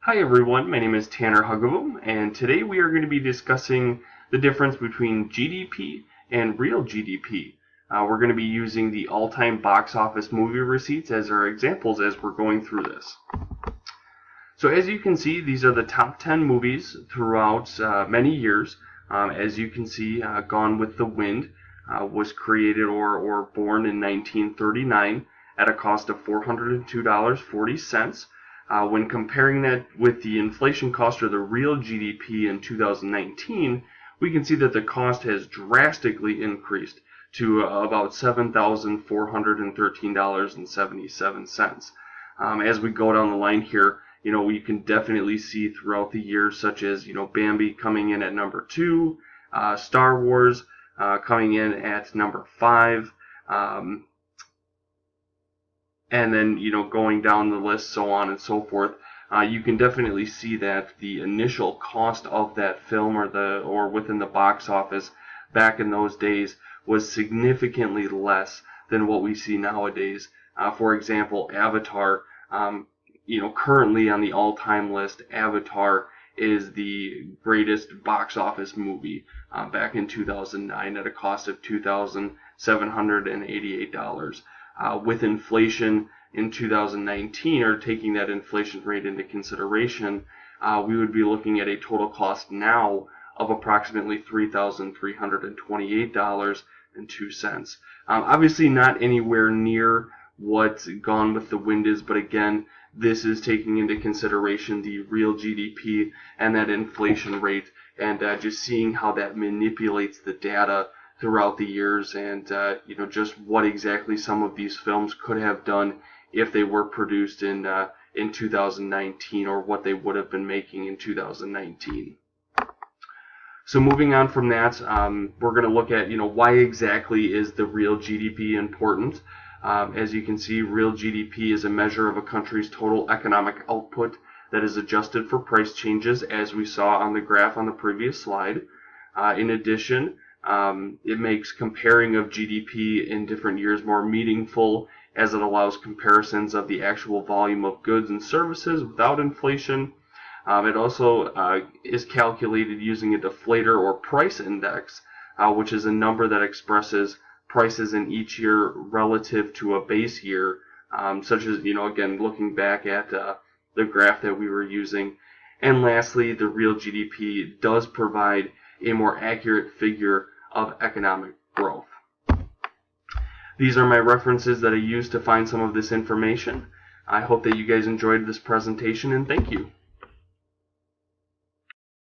Hi everyone, my name is Tanner Hugavoom, and today we are going to be discussing the difference between GDP and real GDP. We're going to be using the all-time box office movie receipts as our examples as we're going through this. So as you can see, these are the top 10 movies throughout many years. As you can see, Gone with the Wind was created or born in 1939 at a cost of $402.40. When comparing that with the inflation cost or the real GDP in 2019, we can see that the cost has drastically increased to about $7,413.77. As we go down the line here, we can definitely see throughout the years, such as, Bambi coming in at number 2, Star Wars coming in at number 5, and then, going down the list, so on and so forth. You can definitely see that the initial cost of that film or within the box office back in those days was significantly less than what we see nowadays. For example, Avatar, currently on the all-time list, Avatar is the greatest box office movie back in 2009 at a cost of $2,788. With inflation in 2019, or taking that inflation rate into consideration, we would be looking at a total cost now of approximately $3,328.02. Obviously not anywhere near what Gone with the Wind is, but again, this is taking into consideration the real GDP and that inflation rate, and just seeing how that manipulates the data throughout the years, and just what exactly some of these films could have done if they were produced in 2019, or what they would have been making in 2019. So moving on from that, we're going to look at why exactly is the real GDP important. As you can see, real GDP is a measure of a country's total economic output that is adjusted for price changes, as we saw on the graph on the previous slide. In addition, it makes comparing of GDP in different years more meaningful, as it allows comparisons of the actual volume of goods and services without inflation. It also is calculated using a deflator or price index, which is a number that expresses prices in each year relative to a base year, such as, again, looking back at the graph that we were using. And lastly, the real GDP does provide a more accurate figure of economic growth. These are my references that I used to find some of this information. I hope that you guys enjoyed this presentation, and thank you.